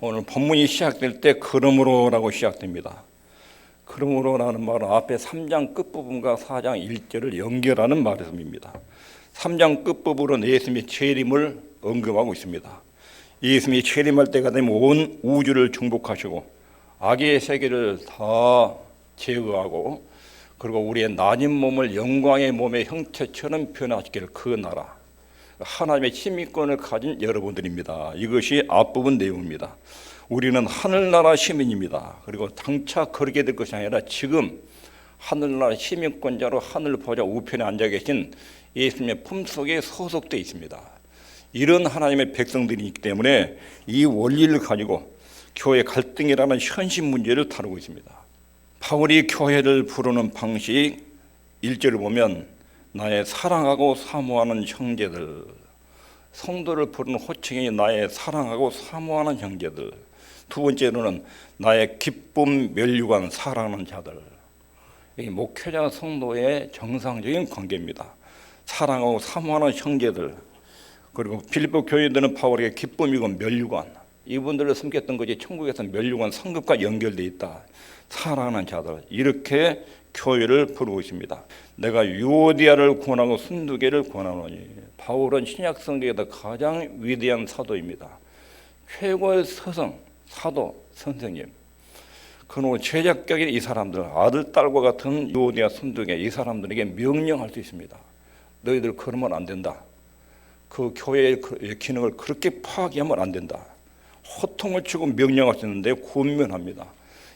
오늘 본문이 시작될 때 그러므로라고 시작됩니다. 그러므로라는 말은 앞에 3장 끝부분과 4장 1절을 연결하는 말씀입니다. 3장 끝부분은 예수님의 재림을 언급하고 있습니다. 예수님이 재림할 때가 되면 온 우주를 정복하시고 악의 세계를 다 제거하고 그리고 우리의 낮은 몸을 영광의 몸의 형체처럼 변화시킬 그 나라, 하나님의 시민권을 가진 여러분들입니다. 이것이 앞부분 내용입니다. 우리는 하늘나라 시민입니다. 그리고 장차 그렇게 될 것이 아니라 지금 하늘나라 시민권자로 하늘 보좌 우편에 앉아 계신 예수님의 품속에 소속되어 있습니다. 이런 하나님의 백성들이기 때문에 이 원리를 가지고 교회 갈등이라는 현실 문제를 다루고 있습니다. 바울이 교회를 부르는 방식 1절을 보면 나의 사랑하고 사모하는 형제들, 성도를 부르는 호칭이 나의 사랑하고 사모하는 형제들. 두 번째로는 나의 기쁨 멸류관 사랑하는 자들. 이 목회자 성도의 정상적인 관계입니다. 사랑하고 사모하는 형제들. 그리고 빌립보 교회들은 바울에게 기쁨이고 멸류관, 이분들을 섬겼던 것이 천국에서 멸류관 상급과 연결되어 있다. 사랑하는 자들, 이렇게 교회를 부르고 있습니다. 내가 유오디아를 권하고 순두개를 권하노니. 바울은 신약 성경에서 가장 위대한 사도입니다. 최고의 서성, 사도, 선생님. 그리고 최적격인 이 사람들, 아들, 딸과 같은 유오디아, 순두개, 이 사람들에게 명령할 수 있습니다. 너희들 그러면 안 된다. 그 교회의 기능을 그렇게 파괴하면 안 된다. 호통을 치고 명령할 수 있는데 군면합니다.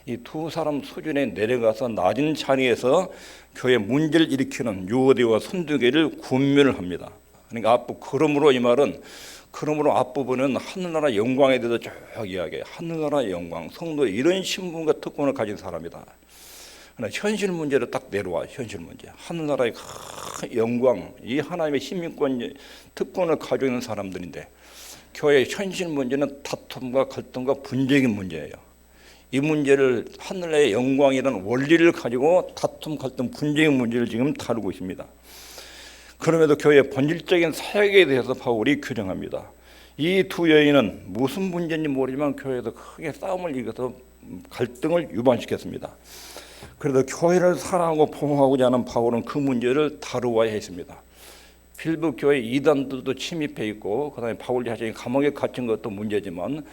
이 두 사람 수준에 내려가서 낮은 자리에서 교회 문제를 일으키는 유오디아와 순두개를 군면을 합니다. 그러니까 앞부 그러므로 이 말은 그러므로 앞부분은 하늘나라 영광에 대해서 쭉 이야기해요. 하늘나라 영광, 성도 이런 신분과 특권을 가진 사람이다. 그러나 현실 문제를 딱 내려와. 현실 문제, 하늘나라의 영광, 이 하나님의 시민권 특권을 가지고 있는 사람들인데 교회의 현실 문제는 다툼과 갈등과 분쟁의 문제예요. 이 문제를 하늘의 영광이라는 원리를 가지고 다툼, 갈등, 분쟁의 문제를 지금 다루고 있습니다. 그럼에도 교회의 본질적인 사역에 대해서 바울이 규정합니다. 이 두 여인은 무슨 문제인지 모르지만 교회에서 크게 싸움을 일으켜서 갈등을 유발시켰습니다. 그래도 교회를 사랑하고 보호하고자 하는 바울은 그 문제를 다루어야 했습니다. 빌립보 교회 이단들도 침입해 있고 그다음에 바울 자신이 감옥에 갇힌 것도 문제지만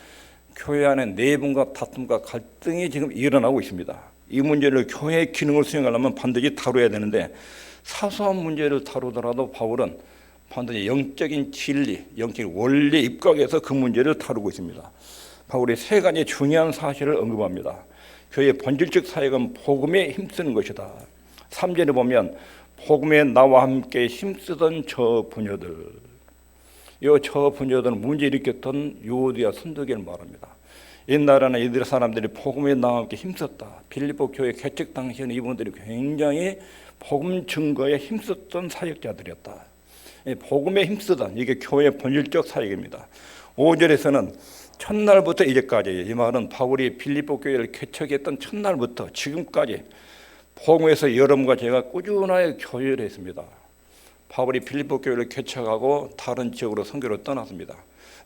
교회 안에 내분과 다툼과 갈등이 지금 일어나고 있습니다. 이 문제를 교회의 기능을 수행하려면 반드시 다뤄야 되는데 사소한 문제를 다루더라도 바울은 반드시 영적인 진리, 영적인 원리에 입각해서 그 문제를 다루고 있습니다. 바울이 세 가지 중요한 사실을 언급합니다. 교회의 본질적 사역은 복음에 힘쓰는 것이다. 3절에 보면 복음에 나와 함께 힘쓰던 저 부녀들, 저 부녀들은 문제 일으켰던 유오디아 순두개를 말합니다. 옛날에는 이들 사람들이 복음에 나와 함께 힘썼다. 빌립보 교회 개척 당시에는 이분들이 굉장히 복음 증거에 힘썼던 사역자들이었다. 복음에 힘쓰던 이게 교회의 본질적 사역입니다. 5절에서는 첫날부터 이제까지, 이 말은 바울이 빌립보 교회를 개척했던 첫날부터 지금까지 복음에서 여러분과 제가 꾸준하게 교회를 했습니다. 바울이 빌립보 교회를 개척하고 다른 지역으로 선교를 떠났습니다.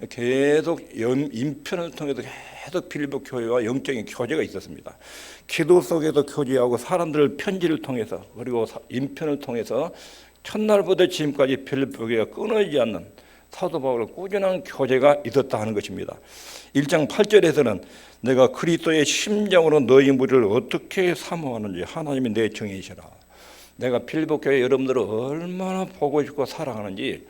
계속 인편을 통해서 계속 빌립보 교회와 영적인 교제가 있었습니다. 기도 속에서 교제하고 사람들을 편지를 통해서 그리고 인편을 통해서 첫날부터 지금까지 빌립보 교회가 끊어지지 않는 사도 바울의 꾸준한 교제가 있었다 하는 것입니다. 1장 8절에서는 내가 그리스도의 심장으로 너희 무리를 어떻게 사모하는지 하나님이 내 증인이시라. 내가 빌립보 교회 여러분들을 얼마나 보고 싶고 사랑하는지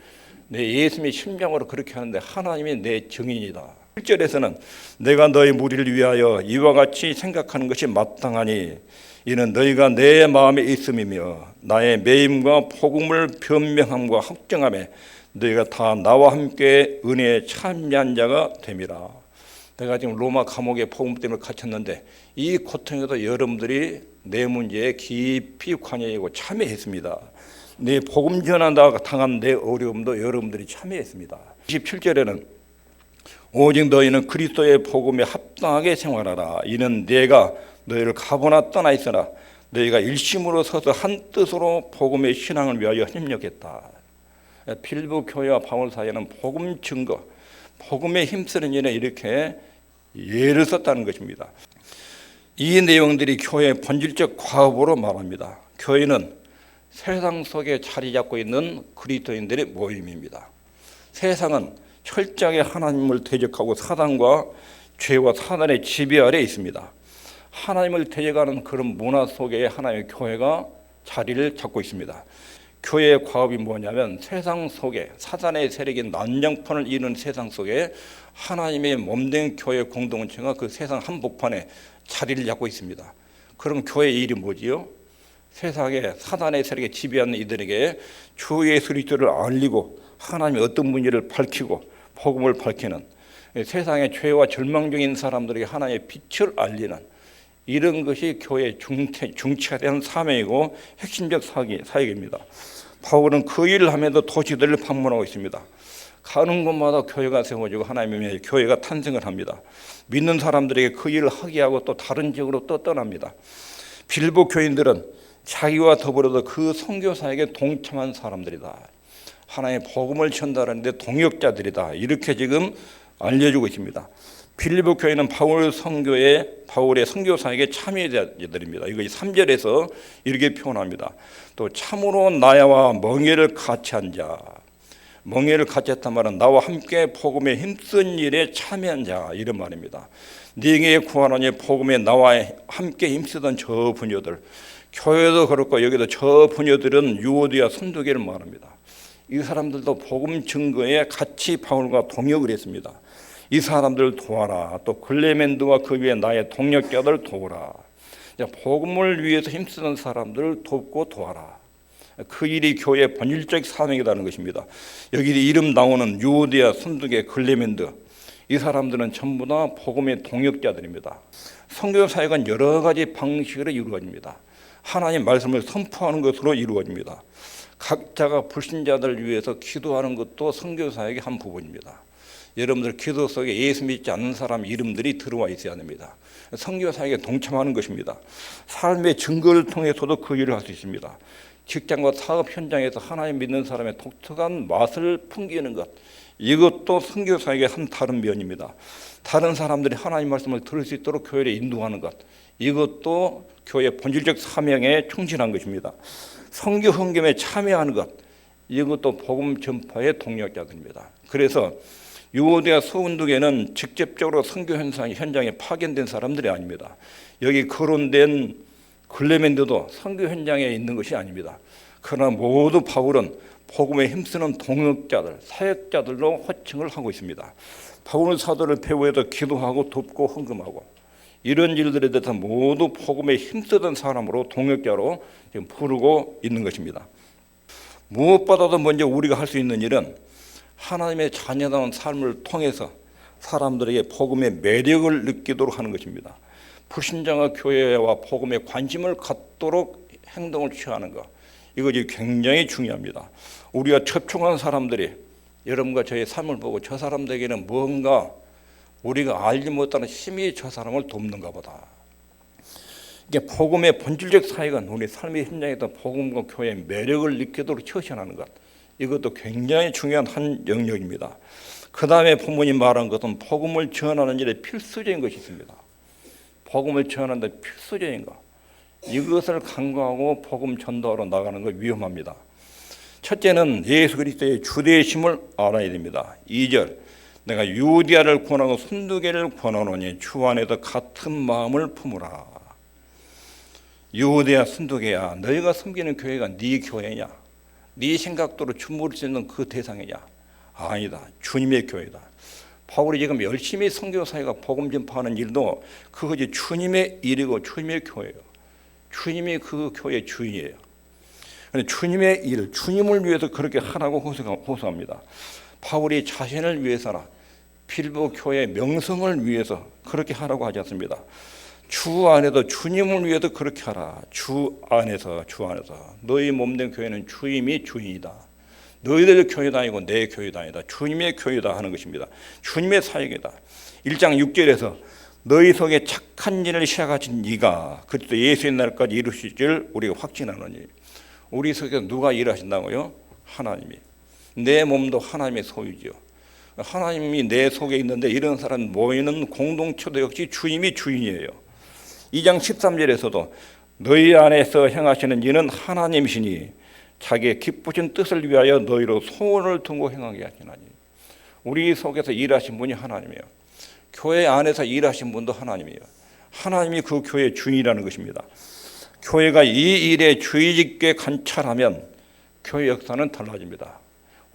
내 예수님의 심장으로 그렇게 하는데 하나님이 내 증인이다. 7절에서는 내가 너희 무리를 위하여 이와 같이 생각하는 것이 마땅하니 이는 너희가 내 마음에 있음이며 나의 매임과 복음을 변명함과 확정함에 너희가 다 나와 함께 은혜에 참여한 자가 됨이라. 내가 지금 로마 감옥에 복음 때문에 갇혔는데 이 고통에도 여러분들이 내 문제에 깊이 관여하고 참여했습니다. 내 복음 전한다 당한 내 어려움도 여러분들이 참여했습니다. 27절에는 오직 너희는 그리스도의 복음에 합당하게 생활하라. 이는 내가 너희를 가보나 떠나 있으나 너희가 일심으로 서서 한 뜻으로 복음의 신앙을 위하여 협력했다. 빌립보 교회와 바울 사이에는 복음 증거, 복음에 힘쓰는 일에 이렇게 예를 썼다는 것입니다. 이 내용들이 교회의 본질적 과업으로 말합니다. 교회는 세상 속에 자리 잡고 있는 그리스도인들의 모임입니다. 세상은 철저하게 하나님을 대적하고 사단과 죄와 사단의 지배 아래 있습니다. 하나님을 대적하는 그런 문화 속에 하나님의 교회가 자리를 잡고 있습니다. 교회의 과업이 뭐냐면 세상 속에 사단의 세력이 난장판을 이루는 세상 속에 하나님의 몸된 교회 공동체가 그 세상 한복판에 자리를 잡고 있습니다. 그럼 교회의 일이 뭐지요? 세상에 사단의 세력에 지배하는 이들에게 주 예수 그리스도를 알리고 하나님의 어떤 분인지를 밝히고 복음을 밝히는, 세상의 죄와 절망 중인 사람들에게 하나님의 빛을 알리는 이런 것이 교회의 중체가 된 사명이고 핵심적 사역입니다. 바울은 그 일을 하면서 도시들을 방문하고 있습니다. 가는 곳마다 교회가 세워지고 하나님의 교회가 탄생을 합니다. 믿는 사람들에게 그 일을 하게 하고 또 다른 지역으로 또 떠납니다. 빌보 교인들은 자기와 더불어서 그 선교사에게 동참한 사람들이다. 하나님의 복음을 전달하는데 동역자들이다. 이렇게 지금 알려주고 있습니다. 빌립보 교회는 바울의 선교사에게 참여자들입니다. 이거 3절에서 이렇게 표현합니다. 또 참으로 나와 멍에를 같이 한 자, 멍에를 같이 했단 말은 나와 함께 복음에 힘쓴 일에 참여한 자 이런 말입니다. 네게 구하노니 복음에 나와 함께 힘쓰던 저 부녀들, 교회도 그렇고 여기도 저 부녀들은 유오디아 선두계를 말합니다. 이 사람들도 복음 증거에 같이 바울과 동역을 했습니다. 이 사람들을 도와라. 또 클레멘드와 그 위에 나의 동역자들 도우라. 복음을 위해서 힘쓰는 사람들을 돕고 도와라. 그 일이 교회의 본질적 사명이라는 것입니다. 여기 이름 나오는 유오디아 선두계 클레멘드, 이 사람들은 전부 다 복음의 동역자들입니다. 선교 사역은 여러 가지 방식으로 이루어집니다. 하나님 말씀을 선포하는 것으로 이루어집니다. 각자가 불신자들을 위해서 기도하는 것도 선교 사역의 한 부분입니다. 여러분들 기도 속에 예수 믿지 않는 사람 이름들이 들어와 있어야 됩니다. 선교 사역에 동참하는 것입니다. 삶의 증거를 통해서도 그 일을 할 수 있습니다. 직장과 사업 현장에서 하나님 믿는 사람의 독특한 맛을 풍기는 것, 이것도 선교 사역의 한 다른 면입니다. 다른 사람들이 하나님 말씀을 들을 수 있도록 교회를 인도하는 것, 이것도 교회의 본질적 사명에 충실한 것입니다. 선교 헌금에 참여하는 것, 이것도 복음 전파의 동력자들입니다. 그래서 유오디아 소운두계는 직접적으로 선교 현장에 파견된 사람들이 아닙니다. 여기 거론된 클레멘드도 선교 현장에 있는 것이 아닙니다. 그러나 모두 바울은 복음에 힘쓰는 동역자들, 사역자들로 호칭을 하고 있습니다. 바울 사도를 배후에서 기도하고 돕고 헌금하고 이런 일들에 대해서 모두 복음에 힘쓰던 사람으로 동역자로 지금 부르고 있는 것입니다. 무엇보다도 먼저 우리가 할 수 있는 일은 하나님의 자녀다운 삶을 통해서 사람들에게 복음의 매력을 느끼도록 하는 것입니다. 불신자가 교회와 복음에 관심을 갖도록 행동을 취하는 것, 이것이 굉장히 중요합니다. 우리가 접촉한 사람들이 여러분과 저의 삶을 보고 저 사람들에게는 뭔가 우리가 알지 못하는 힘이 저 사람을 돕는가 보다. 이게 복음의 본질적 사역은 우리 삶의 현장에서 복음과 교회의 매력을 느끼도록 처신하는 것, 이것도 굉장히 중요한 한 영역입니다. 그 다음에 본문이 말한 것은 복음을 전하는 일에 필수적인 것이 있습니다. 복음을 전하는 데 필수적인 것, 이것을 간과하고 복음 전도하러 나가는 거 위험합니다. 첫째는 예수 그리스도의 주되심을 알아야 됩니다. 2절, 내가 유디아를 권하고 순두계를 권하노니 주 안에서 같은 마음을 품으라. 유디아 순두계야, 너희가 섬기는 교회가 네 교회냐? 네 생각대로 주무를 수 있는 그 대상이냐? 아니다. 주님의 교회다. 바울이 지금 열심히 선교사회가 복음 전파하는 일도 그것이 주님의 일이고 주님의 교회예요. 주님이 그 교회의 주인이에요. 주님의 일, 주님을 위해서 그렇게 하라고 호소합니다. 바울이 자신을 위해서나 빌보 교회의 명성을 위해서 그렇게 하라고 하지 않습니다. 주 안에서 주님을 위해서 그렇게 하라. 주 안에서 너희 몸된 교회는 주님이 주인이다. 너희들 교회도 아니고 내 교회도 아니다. 주님의 교회다 하는 것입니다. 주님의 사역이다. 1장 6절에서 너희 속에 착한 일을 시작하신 네가 그리스도 예수의 날까지 이루실 줄 우리가 확신하노니. 우리 속에 누가 일하신다고요? 하나님이. 내 몸도 하나님의 소유죠. 하나님이 내 속에 있는데 이런 사람 모이는 공동체도 역시 주님이 주인이에요. 2장 13절에서도 너희 안에서 행하시는 이는 하나님이시니 자기의 기쁘신 뜻을 위하여 너희로 소원을 두고 행하게 하시나니. 우리 속에서 일하신 분이 하나님이에요. 교회 안에서 일하신 분도 하나님이에요. 하나님이 그 교회의 주인이라는 것입니다. 교회가 이 일에 주의 깊게 관찰하면 교회 역사는 달라집니다.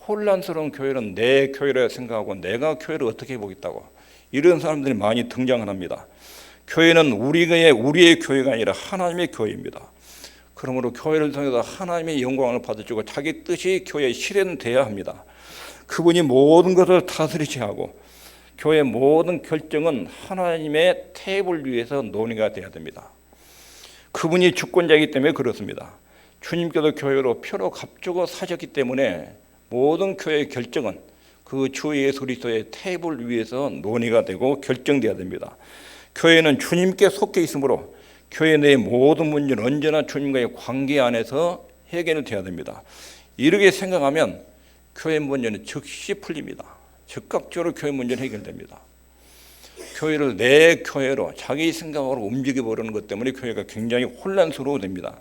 혼란스러운 교회는 내 교회라 생각하고 내가 교회를 어떻게 보겠다고 이런 사람들이 많이 등장을 합니다. 교회는 우리의 교회가 아니라 하나님의 교회입니다. 그러므로 교회를 통해서 하나님의 영광을 받아주고 자기 뜻이 교회에 실현돼야 합니다. 그분이 모든 것을 다스리셔야 하고 교회의 모든 결정은 하나님의 테이블 위에서 논의가 돼야 됩니다. 그분이 주권자이기 때문에 그렇습니다. 주님께서 교회로 표로 값주고 사셨기 때문에 모든 교회의 결정은 그 주 예수 그리스도의 테이블 위에서 논의가 되고 결정돼야 됩니다. 교회는 주님께 속해 있으므로 교회 내의 모든 문제는 언제나 주님과의 관계 안에서 해결이 돼야 됩니다. 이렇게 생각하면 교회 문제는 즉시 풀립니다. 즉각적으로 교회 문제는 해결됩니다. 교회를 내 교회로 자기 생각으로 움직여 버리는 것 때문에 교회가 굉장히 혼란스러워집니다.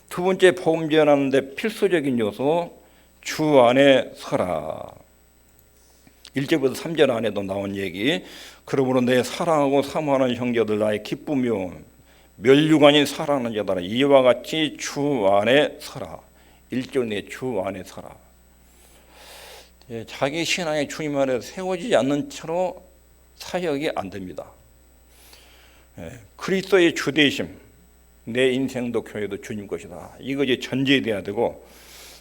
두 번째, 복음 전하는 데 필수적인 요소, 주 안에 서라. 1절부터 3절 안에도 나온 얘기. 그러므로 내 사랑하고 사모하는 형제들 나의 기쁨이요 멸류관인 사랑하는 자들아 이와 같이 주 안에 서라. 1절 내 주 안에 서라. 자기 신앙의 주님 안에 세워지지 않는 채로 사역이 안 됩니다. 그리스도의 주되심, 내 인생도 교회도 주님 것이다. 이것이 전제돼야 되고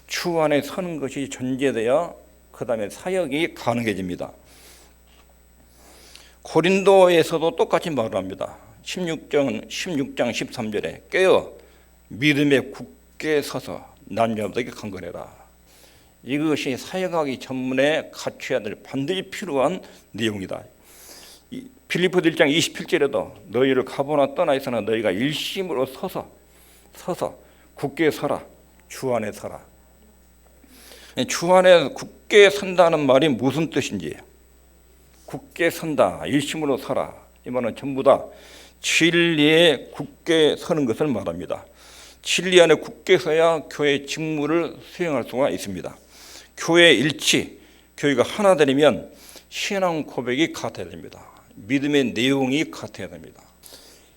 주 안에 서는 것이 전제돼야 그 다음에 사역이 가능해집니다. 고린도에서도 똑같이 말을 합니다. 16장 13절에 깨어 믿음에 굳게 서서 남자들에게 강건해라. 이것이 사역하기 전문에 갖춰야 될 반드시 필요한 내용이다. 빌립보서 1장 27절에도 너희를 가보나 떠나 있으나 너희가 일심으로 서서 굳게 서라. 주 안에 서라. 주 안에 굳게 선다는 말이 무슨 뜻인지, 굳게 선다, 일심으로 서라, 이 말은 전부 다 진리에 굳게 서는 것을 말합니다. 진리 안에 굳게 서야 교회의 직무를 수행할 수가 있습니다. 교회의 일치, 교회가 하나 되려면 신앙 고백이 같아야 됩니다. 믿음의 내용이 같아야 됩니다.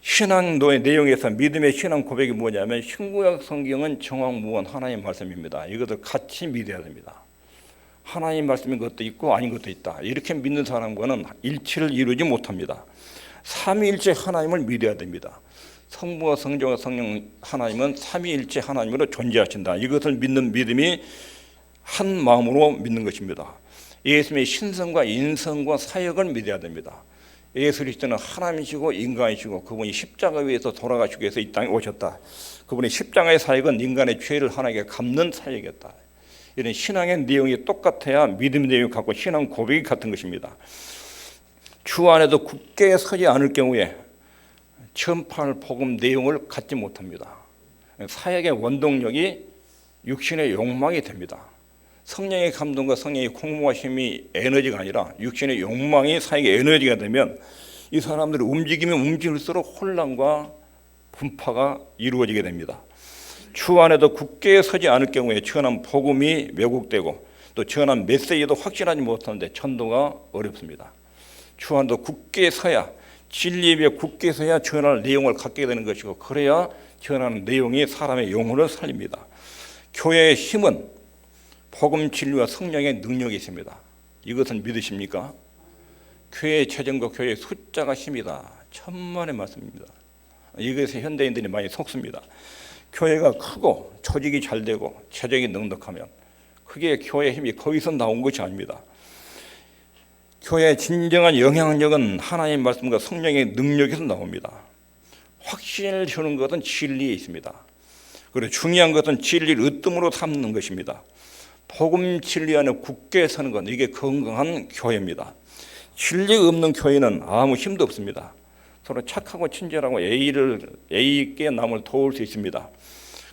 신앙도의 내용에서 믿음의 신앙 고백이 뭐냐면 신구약 성경은 정확무원 하나님 말씀입니다. 이것을 같이 믿어야 됩니다. 하나님 말씀인 것도 있고 아닌 것도 있다. 이렇게 믿는 사람과는 일치를 이루지 못합니다. 삼위일체 하나님을 믿어야 됩니다. 성부와 성자와 성령 하나님은 삼위일체 하나님으로 존재하신다. 이것을 믿는 믿음이 한 마음으로 믿는 것입니다. 예수님의 신성과 인성과 사역을 믿어야 됩니다. 예수 그리스도는 하나님이시고 인간이시고 그분이 십자가 위에서 돌아가시기 위해서 이 땅에 오셨다. 그분의 십자가의 사역은 인간의 죄를 하나님께 갚는 사역이었다. 이런 신앙의 내용이 똑같아야 믿음의 내용이 같고 신앙 고백이 같은 것입니다. 주 안에도 굳게 서지 않을 경우에 전파할 복음 내용을 갖지 못합니다. 사역의 원동력이 육신의 욕망이 됩니다. 성령의 감동과 성령의 공모하심이 에너지가 아니라 육신의 욕망이 사역의 에너지가 되면 이 사람들이 움직이면 움직일수록 혼란과 분파가 이루어지게 됩니다. 주 안에도 굳게 서지 않을 경우에 전한 복음이 왜곡되고 또 전한 메시지도 확실하지 못하는데 전도가 어렵습니다. 주 안에도 굳게 서야 진리에 비해 굳게 서야 전할 내용을 갖게 되는 것이고 그래야 전하는 내용이 사람의 영혼을 살립니다. 교회의 힘은 복음 진리와 성령의 능력이 있습니다. 이것은 믿으십니까? 교회의 재정과 교회의 숫자가 힘이다. 천만의 말씀입니다. 이것에 현대인들이 많이 속습니다. 교회가 크고 조직이 잘 되고 재정이 넉넉하면 그게 교회의 힘이 거기서 나온 것이 아닙니다. 교회의 진정한 영향력은 하나님의 말씀과 성령의 능력에서 나옵니다. 확신을 주는 것은 진리에 있습니다. 그리고 중요한 것은 진리를 으뜸으로 삼는 것입니다. 복음 진리 안에 굳게 서는 것, 이게 건강한 교회입니다. 진리가 없는 교회는 아무 힘도 없습니다. 서로 착하고 친절하고 예의 있게 남을 도울 수 있습니다.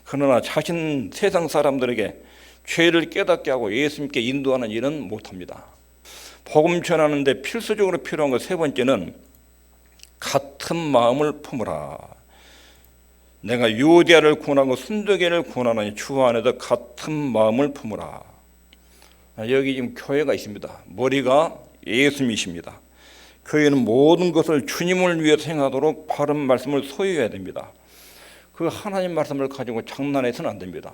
그러나 자신 세상 사람들에게 죄를 깨닫게 하고 예수님께 인도하는 일은 못합니다. 복음 전하는데 필수적으로 필요한 것 세 번째는 같은 마음을 품으라. 내가 유대아를 구원하고 순두개를 구원하노니 주 안에도 같은 마음을 품으라. 여기 지금 교회가 있습니다. 머리가 예수님이십니다. 교회는 모든 것을 주님을 위해서 행하도록 바른 말씀을 소유해야 됩니다. 그 하나님 말씀을 가지고 장난해서는 안 됩니다.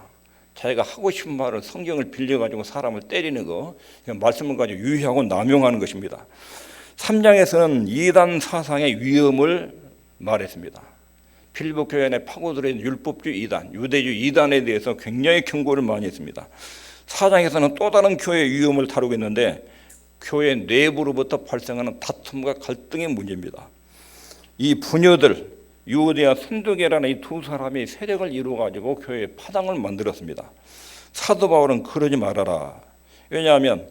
자기가 하고 싶은 말을 성경을 빌려가지고 사람을 때리는 거, 말씀을 가지고 유희하고 남용하는 것입니다. 3장에서는 이단 사상의 위험을 말했습니다. 빌립보 교회 안에 파고들인 율법주의 이단, 유대주의 이단에 대해서 굉장히 경고를 많이 했습니다. 4장에서는 또 다른 교회의 위험을 다루고 있는데 교회 내부로부터 발생하는 다툼과 갈등의 문제입니다. 이 부녀들, 유대와 순두개라는 이 두 사람이 세력을 이루어가지고 교회에 파당을 만들었습니다. 사도 바울은 그러지 말아라. 왜냐하면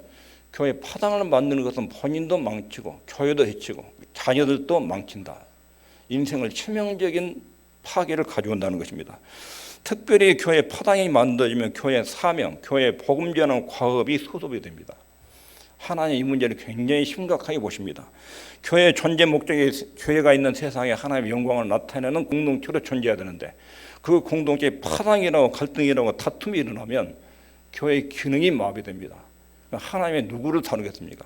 교회 파당을 만드는 것은 본인도 망치고 교회도 해치고 자녀들도 망친다. 인생을 치명적인 파괴를 가져온다는 것입니다. 특별히 교회 파당이 만들어지면 교회 사명, 교회 복음 전하는 과업이 소sob이 됩니다. 하나님 이 문제를 굉장히 심각하게 보십니다. 교회의 존재 목적이 교회가 있는 세상에 하나님의 영광을 나타내는 공동체로 존재해야 되는데 그 공동체에 파당이라고 갈등이라고 다툼이 일어나면 교회의 기능이 마비됩니다. 하나님의 누구를 다루겠습니까?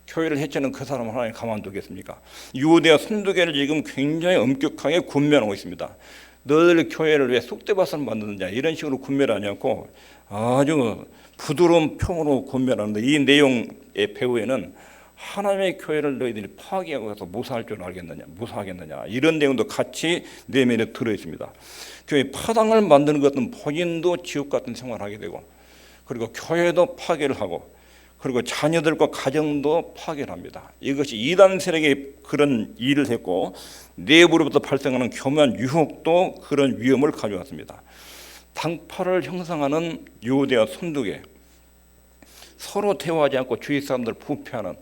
교회를 해치는 그 사람을 하나님 가만두겠습니까? 유대와 순두개를 지금 굉장히 엄격하게 군면하고 있습니다. 너희들 교회를 왜 쑥대밭을 만드느냐 이런 식으로 군면하지 않고 아주 부드러운 평으로 군면하는데 이 내용의 배후에는 하나님의 교회를 너희들이 파괴하고 해서 무사할 줄 알겠느냐, 무사하겠느냐 이런 내용도 같이 내면에 들어 있습니다. 교회 파당을 만드는 것은 본인도 지옥 같은 생활을 하게 되고 그리고 교회도 파괴를 하고 그리고 자녀들과 가정도 파괴를 합니다. 이것이 이단 세력이 그런 일을 했고 내부로부터 발생하는 교묘한 유혹도 그런 위험을 가져왔습니다. 당파를 형성하는 유대와 순두개, 서로 대화하지 않고 주위 사람들을 부패하는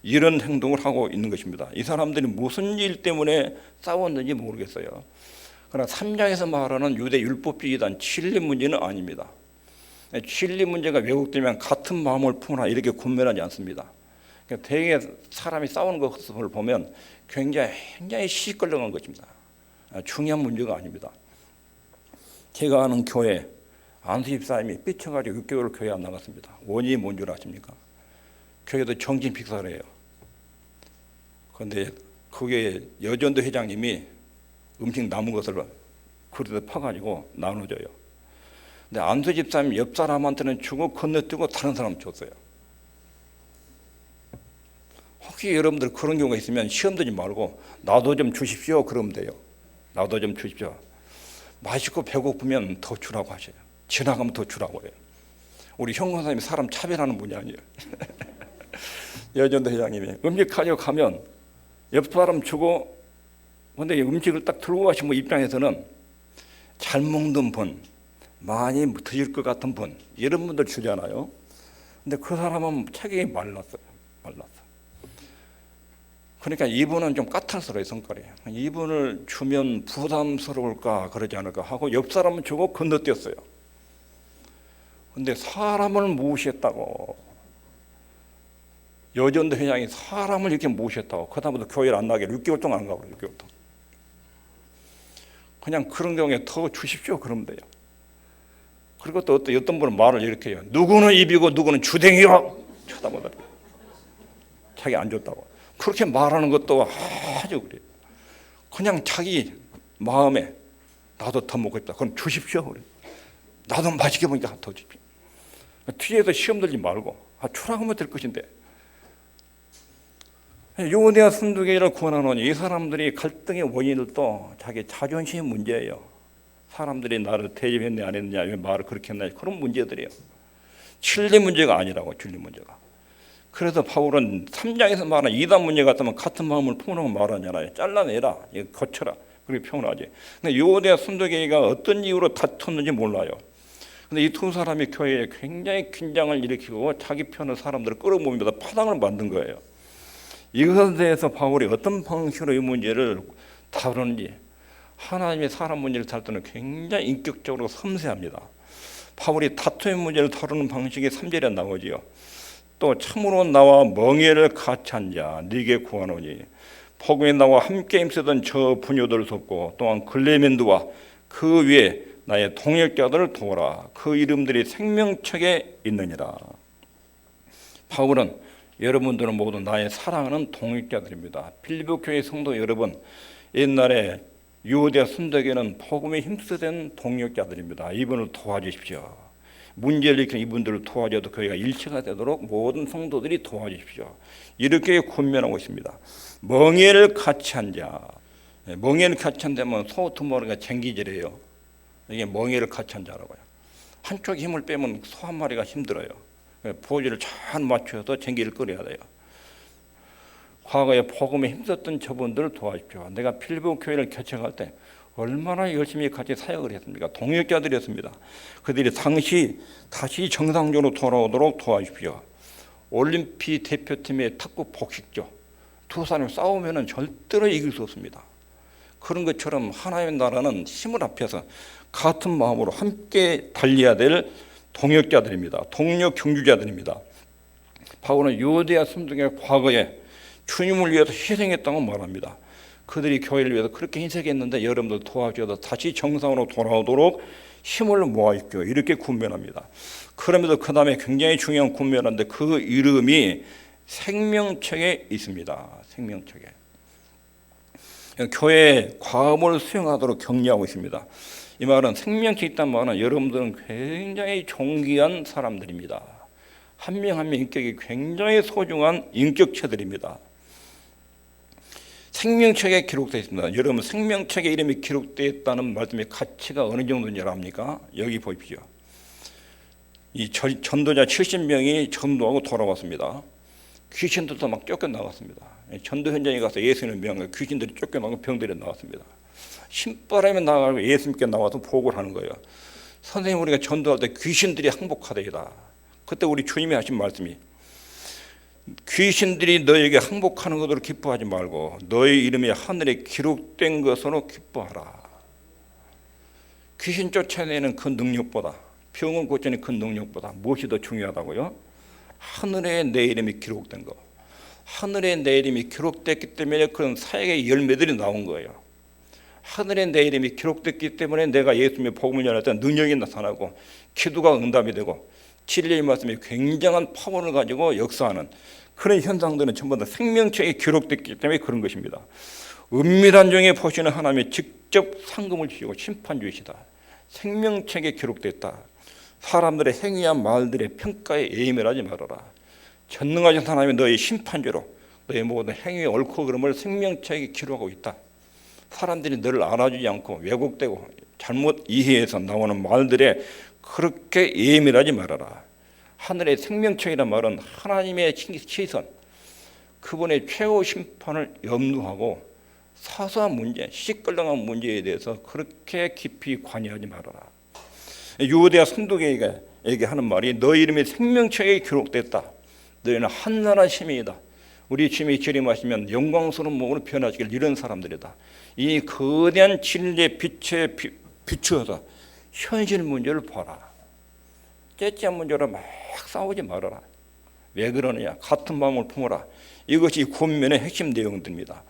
이런 행동을 하고 있는 것입니다. 이 사람들이 무슨 일 때문에 싸웠는지 모르겠어요. 그러나 3장에서 말하는 유대 율법주의 이단 진리 문제는 아닙니다. 진리 문제가 왜곡되면 같은 마음을 품으라 이렇게 군면하지 않습니다. 대개 사람이 싸우는 것을 보면 굉장히 시끌렁한 것입니다. 중요한 문제가 아닙니다. 제가 아는 교회 안수 집사님이 삐쳐가지고 6개월 교회 안 나갔습니다. 원인이 뭔 줄 아십니까? 교회도 정신 픽사를 해요. 그런데 그게 여전도 회장님이 음식 남은 것을 그릇에 퍼가지고 나눠줘요. 근데 안수 집사님 옆 사람한테는 주고 건너뛰고 다른 사람 줬어요. 혹시 여러분들 그런 경우가 있으면 시험 들지 말고 나도 좀 주십시오 그러면 돼요. 나도 좀 주십시오. 맛있고 배고프면 더 주라고 하셔요. 지나가면 더 주라고 해요. 우리 형권사님이 사람 차별하는 분이 아니에요. 여전도 회장님이 음식 가져가면 옆 사람 주고 근데 음식을 딱 들고 가신 분 입장에서는 잘 먹는 분, 많이 드실 것 같은 분 이런 분들 주잖아요. 근데 그 사람은 체격이 말랐어요. 그러니까 이분은 좀 까탈스러워요. 성깔이. 이분을 주면 부담스러울까 그러지 않을까 하고 옆 사람은 주고 건너뛰었어요. 근데 사람을 모시겠다고 여전도 회장이 사람을 이렇게 모시겠다고 그 다음부터 교회를 안 나게 6개월 동안 안 가고 6개월 동안 그냥 그런 경우에 더 주십시오 그러면 돼요. 그리고 또 어떤 분은 말을 이렇게 해요. 누구는 입이고 누구는 주댕이요 쳐다보다 자기 안 줬다고 그렇게 말하는 것도 아주 그래요. 그냥 자기 마음에 나도 더 먹고 싶다 그럼 주십시오 그래. 나도 맛있게 먹으니까 더 주십시오. 뒤에서 시험 들지 말고 주라고 하면 될 것인데 유대와 순두개를 구원하노니 이 사람들이 갈등의 원인들도 자기 자존심 문제예요. 사람들이 나를 대접했냐 안 했느냐 왜 말을 그렇게 했냐 그런 문제들이에요. 진리 문제가 아니라고 진리 문제가. 그래서 바울은 3장에서 말하는 이단 문제 같으면 같은 마음을 품으라고 말하잖아요. 잘라내라, 거쳐라 그렇게 표현하지. 근데 유대와 순두개가 어떤 이유로 다퉜는지 몰라요. 근데 이 두 사람이 교회에 굉장히 긴장을 일으키고 자기 편을 사람들을 끌어모으면서 파당을 만든 거예요. 이것에 대해서 바울이 어떤 방식으로 이 문제를 다루는지 하나님의 사람 문제를 다룰 때는 굉장히 인격적으로 섬세합니다. 바울이 다툼의 문제를 다루는 방식이 3절에 나오지요. 또 참으로 나와 멍에를 같이 한 자 네게 구하노니 복음에 나와 함께 힘쓰던 저 부녀들을 돕고 또한 글레멘드와 그 위에 나의 동역자들을 도와라. 그 이름들이 생명책에 있느니라. 바울은 여러분들은 모두 나의 사랑하는 동역자들입니다. 필리포 교회 성도 여러분, 옛날에 유대와 순덕에는 복음에 힘쓰던 동역자들입니다. 이분을 도와주십시오. 문제를 일으키는 이분들을 도와줘도 교회가 일체가 되도록 모든 성도들이 도와주십시오. 이렇게 권면하고 있습니다. 멍에를 같이 한 자. 멍에를 같이 한다면 소 두 마리가 쟁기질이에요. 이게 멍에를 같이 한 자라고요. 한쪽에 힘을 빼면 소 한 마리가 힘들어요. 보조를 잘 맞춰서 쟁기를 끌어야 돼요. 과거에 복음에 힘썼던 저분들을 도와주십시오. 내가 필리포 교회를 개척할 때 얼마나 열심히 같이 사역을 했습니까? 동역자들이었습니다. 그들이 다시 정상적으로 돌아오도록 도와주십시오. 올림픽 대표팀의 탁구 복식조 두 사람이 싸우면 절대로 이길 수 없습니다. 그런 것처럼 하나님의 나라는 힘을 합해서 같은 마음으로 함께 달려야 될 동역자들입니다. 동력 경주자들입니다. 바울은 유대와 순동의 과거에 주님을 위해서 희생했다고 말합니다. 그들이 교회를 위해서 그렇게 희생했는데 여러분들 도와주셔서 다시 정상으로 돌아오도록 힘을 모아주십시오. 이렇게 군면합니다. 그러면서 그 다음에 굉장히 중요한 군면인데 그 이름이 생명책에 있습니다. 생명책에. 교회에 과업을 수행하도록 격려하고 있습니다. 이 말은 생명책이 있다는 말은 여러분들은 굉장히 존귀한 사람들입니다. 한 명 한 명 인격이 굉장히 소중한 인격체들입니다. 생명책에 기록되어 있습니다. 여러분 생명책에 이름이 기록되어 있다는 말씀의 가치가 어느 정도인지 압니까? 여기 보십시오. 이 전도자 70명이 전도하고 돌아왔습니다. 귀신들도 막 쫓겨나갔습니다. 전도 현장에 가서 예수님을 명하고 귀신들이 쫓겨나고 병들이 나왔습니다. 신바람에 나가고 예수님께 나와서 보고를 하는 거예요. 선생님, 우리가 전도할 때 귀신들이 항복하되이다. 그때 우리 주님이 하신 말씀이 귀신들이 너에게 항복하는 것으로 기뻐하지 말고 너의 이름이 하늘에 기록된 것으로 기뻐하라. 귀신 쫓아내는 그 능력보다, 병을 고치는 그 능력보다 무엇이 더 중요하다고요? 하늘에 내 이름이 기록된 거. 하늘에 내 이름이 기록됐기 때문에 그런 사역의 열매들이 나온 거예요. 하늘에 내 이름이 기록됐기 때문에 내가 예수님의 복음을 전할 때 능력이 나타나고 기도가 응답이 되고 진리의 말씀이 굉장한 파워를 가지고 역사하는 그런 현상들은 전부 다 생명책에 기록됐기 때문에 그런 것입니다. 은밀한 중에 보시는 하나님이 직접 상금을 주시고 심판 주시다. 생명책에 기록됐다. 사람들의 행위와 말들의 평가에 예민하지 말아라. 전능하신 하나님이 너의 심판주로 너의 모든 행위의 옳고 그름을 생명책에 기록하고 있다. 사람들이 너를 알아주지 않고 왜곡되고 잘못 이해해서 나오는 말들에 그렇게 예민하지 말아라. 하늘의 생명책이란 말은 하나님의 시선, 그분의 최후 심판을 염두하고 사소한 문제, 시끌렁한 문제에 대해서 그렇게 깊이 관여하지 말아라. 유대와 순독에게 하는 말이 너 이름이 생명책에 기록됐다. 너희는 한나라 시민이다. 우리 주님이 재림하시면 영광스러운 몸으로 변화시킬 이런 사람들이다. 이 거대한 진리의 빛에 비추어서 현실 문제를 봐라. 째째한 문제로 막 싸우지 말아라. 왜 그러느냐? 같은 마음을 품어라. 이것이 구원면의 핵심 내용들입니다.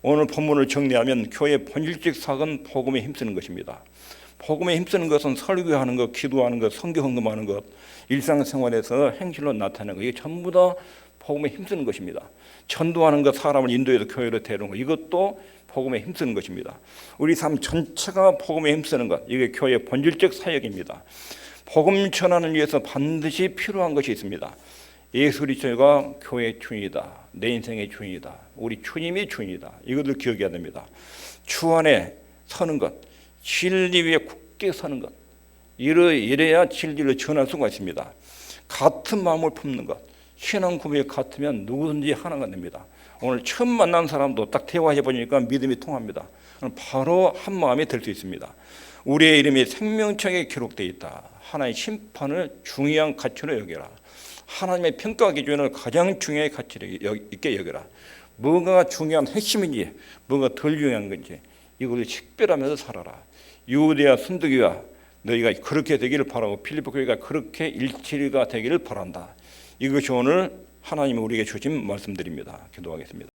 오늘 본문을 정리하면 교회의 본질적 사역은 복음에 힘쓰는 것입니다. 복음에 힘쓰는 것은 설교하는 것, 기도하는 것, 성경 헌금하는 것, 일상생활에서 행실로 나타내는 것, 이게 전부 다 복음에 힘쓰는 것입니다. 전도하는 것, 사람을 인도해서 교회로 데려오는 것, 이것도 복음에 힘쓰는 것입니다. 우리 삶 전체가 복음에 힘쓰는 것, 이게 교회의 본질적 사역입니다. 복음 전환을 위해서 반드시 필요한 것이 있습니다. 예수 그리스도가 교회의 주인이다. 내 인생의 주인이다. 우리 주님이 주인이다. 이것을 기억해야 됩니다. 주 안에 서는 것, 진리 위에 굳게 서는 것, 이래야 진리를 전할 수가 있습니다. 같은 마음을 품는 것, 신앙 고백이 같으면 누구든지 하나가 됩니다. 오늘 처음 만난 사람도 딱 대화해 보니까 믿음이 통합니다. 바로 한 마음이 될 수 있습니다. 우리의 이름이 생명책에 기록되어 있다. 하나의 심판을 중요한 가치로 여겨라. 하나님의 평가 기준을 가장 중요한 가치로 있게 여겨라. 뭐가 중요한 핵심인지, 뭐가 덜 중요한 건지 이걸 식별하면서 살아라. 유대와 순두기와 너희가 그렇게 되기를 바라고 필리포 교회가 그렇게 일치가 되기를 바란다. 이것이 오늘 하나님이 우리에게 주신 말씀드립니다. 기도하겠습니다.